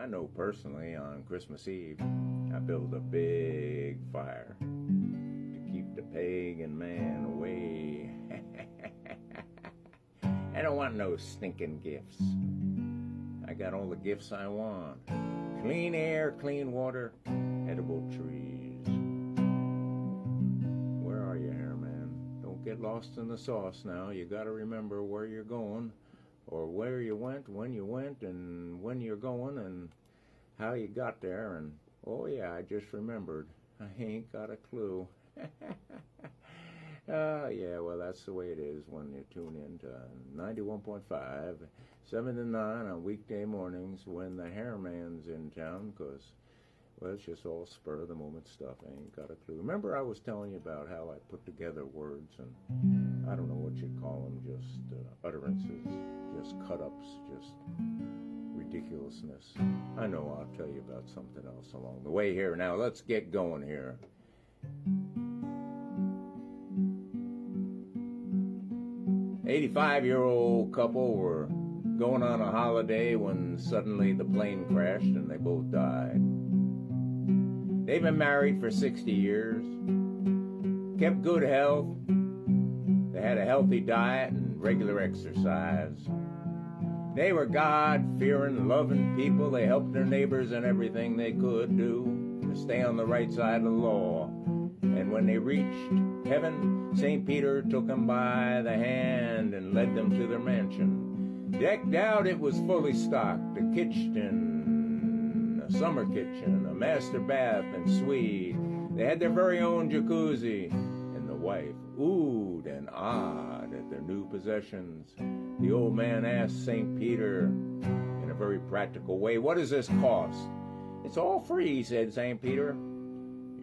I know personally on Christmas Eve, I build a big fire to keep the pagan man away. I don't want no stinking gifts. I got all the gifts I want. Clean air, clean water, edible trees. Where are you here, man? Don't get lost in the sauce now. You gotta remember where you're going, or where you went, and when you're going, and how you got there, and oh yeah, I just remembered. I ain't got a clue. Yeah, well, that's the way it is when you tune in to 91.5, 7 to 9 on weekday mornings when the hairman's in town, because, well, it's just all spur-of-the-moment stuff. I ain't got a clue. Remember I was telling you about how I put together words, and I don't know what you'd call them, just utterances, just cut-ups, just ridiculousness. I know I'll tell you about something else along the way here. Now, let's get going here. 85-year-old couple were going on a holiday when suddenly the plane crashed and they both died. They've been married for 60 years, kept good health, they had a healthy diet and regular exercise. They were God-fearing, loving people. They helped their neighbors in everything they could do to stay on the right side of the law. And when they reached heaven, St. Peter took them by the hand and led them to their mansion. Decked out, it was fully stocked, a kitchen, a summer kitchen, a master bath and suite. They had their very own jacuzzi, and the wife oohed and ahed at their new possessions. The old man asked St. Peter in a very practical way, "What does this cost?" "It's all free," said St. Peter.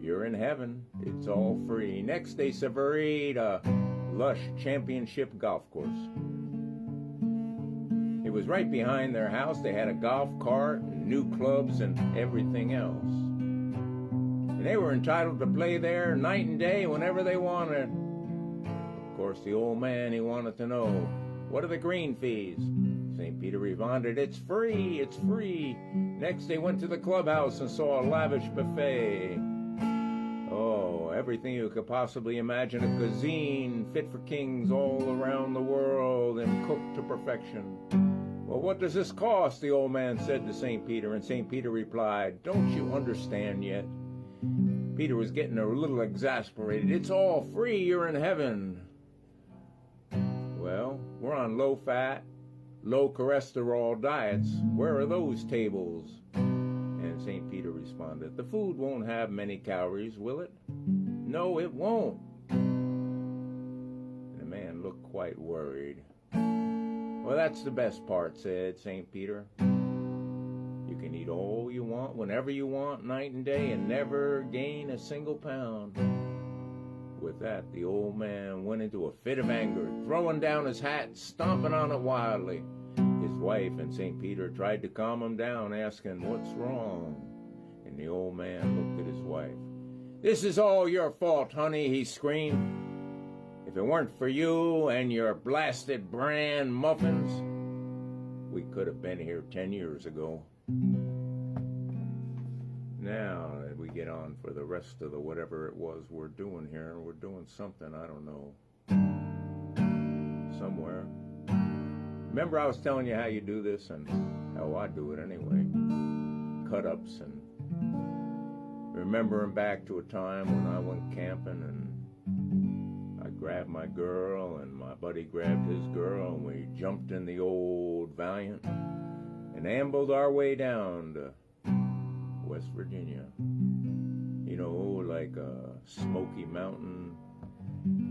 "You're in heaven. It's all free." Next, they surveyed a lush championship golf course. It was right behind their house. They had a golf cart, and new clubs, and everything else. And they were entitled to play there night and day whenever they wanted. Of course, the old man, he wanted to know, "What are the green fees?" St. Peter responded, "It's free, it's free." Next, they went to the clubhouse and saw a lavish buffet. Oh, everything you could possibly imagine, a cuisine fit for kings all around the world and cooked to perfection. "Well, what does this cost?" the old man said to St. Peter, and St. Peter replied, "Don't you understand yet?" Peter was getting a little exasperated. "It's all free, you're in heaven." "Well, we're on low-fat, low-cholesterol diets. Where are those tables?" And St. Peter responded, "The food won't have many calories, will it?" "No, it won't." And the man looked quite worried. "Well, that's the best part," said St. Peter. "You can eat all you want, whenever you want, night and day, and never gain a single pound." With that, the old man went into a fit of anger, throwing down his hat, stomping on it wildly. His wife and St. Peter tried to calm him down, asking, "What's wrong?" And the old man looked at his wife. "This is all your fault, honey," he screamed. "If it weren't for you and your blasted bran muffins, we could have been here 10 years ago." Now we get on for the rest of the whatever it was we're doing here. We're doing something, I don't know, somewhere. Remember I was telling you how you do this and how I do it anyway. Cut-ups and remembering back to a time when I went camping and I grabbed my girl and my buddy grabbed his girl and we jumped in the old Valiant and ambled our way down to West Virginia. You know, like a Smoky Mountain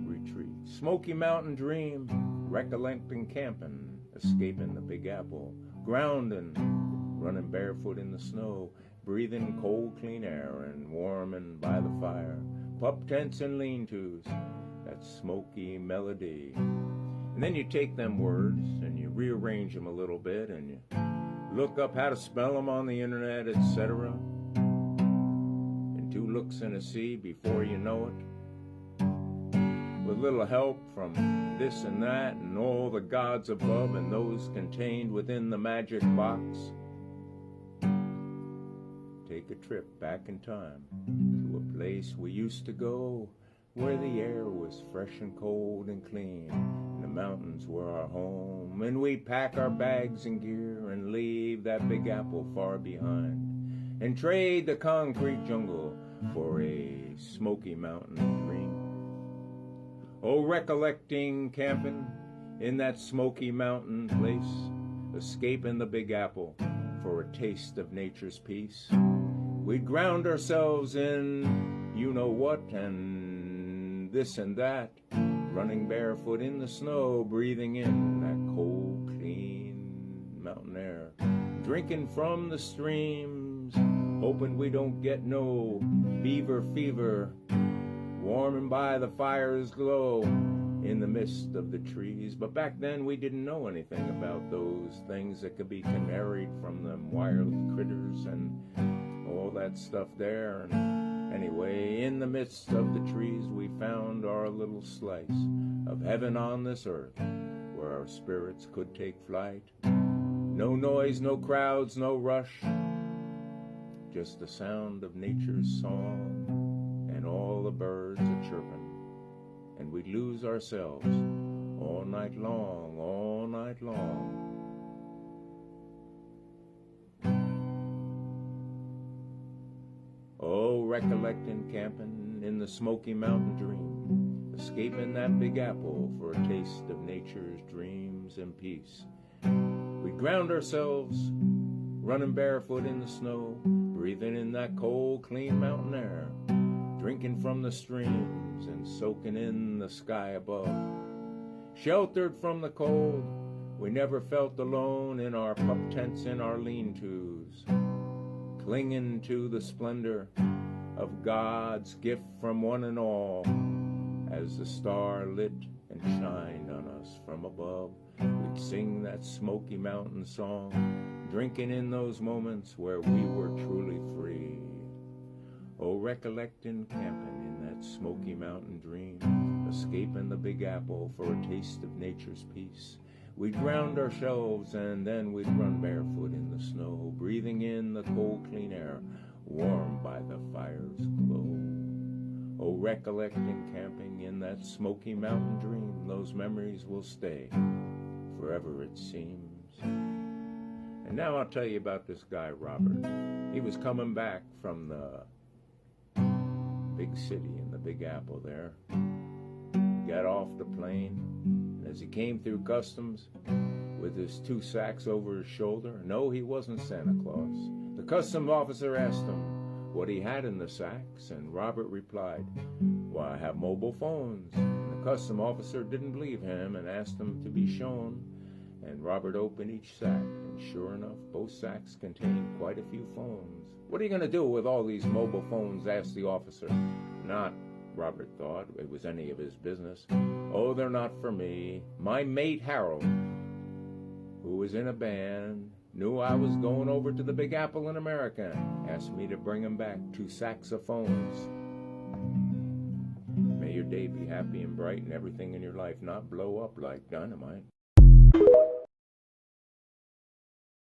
retreat. Smoky Mountain dream, recollecting camping, escaping the Big Apple, grounding, running barefoot in the snow, breathing cold, clean air and warming by the fire, pup tents and lean-tos, that smoky melody. And then you take them words and you rearrange them a little bit and you look up how to spell them on the internet, etc. And 2 looks in a sea before you know it. With little help from this and that and all the gods above and those contained within the magic box. take a trip back in time to a place we used to go, where the air was fresh and cold and clean, and the mountains were our home, and we'd pack our bags and gear and leave that Big Apple far behind, and trade the concrete jungle for a Smoky Mountain dream. Oh, recollecting camping in that Smoky Mountain place, escaping the Big Apple for a taste of nature's peace. We'd ground ourselves in you-know-what and this and that, running barefoot in the snow, breathing in that cold, clean mountain air, drinking from the streams, hoping we don't get no beaver fever, warming by the fire's glow in the midst of the trees. But back then we didn't know anything about those things that could be canaried from them wild critters and all that stuff there. And anyway, in the midst of the trees we found our little slice of heaven on this earth, where our spirits could take flight. No noise, no crowds, no rush, just the sound of nature's song and all the birds a-chirping. And we'd lose ourselves all night long, all night long. Oh, recollecting camping in the Smoky Mountain dream, escaping that Big Apple for a taste of nature's dreams and peace. We'd ground ourselves, running barefoot in the snow, breathing in that cold, clean mountain air, drinking from the streams and soaking in the sky above. Sheltered from the cold, we never felt alone in our pup tents and our lean-tos, clinging to the splendor of God's gift from one and all. As the star lit and shined on us from above, we'd sing that Smoky Mountain song, drinking in those moments where we were truly free. Oh, recollecting camping in that Smoky Mountain dream, escaping the Big Apple for a taste of nature's peace. We'd ground ourselves and then we'd run barefoot in the snow, breathing in the cold, clean air, warmed by the fire's glow. Oh, recollecting camping in that Smoky Mountain dream, those memories will stay forever, it seems. And now I'll tell you about this guy, Robert. He was coming back from the big city in the Big Apple there. Got off the plane, and as he came through customs with his 2 sacks over his shoulder, no, he wasn't Santa Claus. The customs officer asked him what he had in the sacks, and Robert replied, "Why, I have mobile phones." And the customs officer didn't believe him and asked him to be shown, and Robert opened each sack, and sure enough, both sacks contained quite a few phones. "What are you going to do with all these mobile phones?" asked the officer. Not, Robert thought, it was any of his business. "Oh, they're not for me. My mate Harold, who was in a band, knew I was going over to the Big Apple in America, asked me to bring him back 2 sacks of phones." May your day be happy and bright and everything in your life not blow up like dynamite.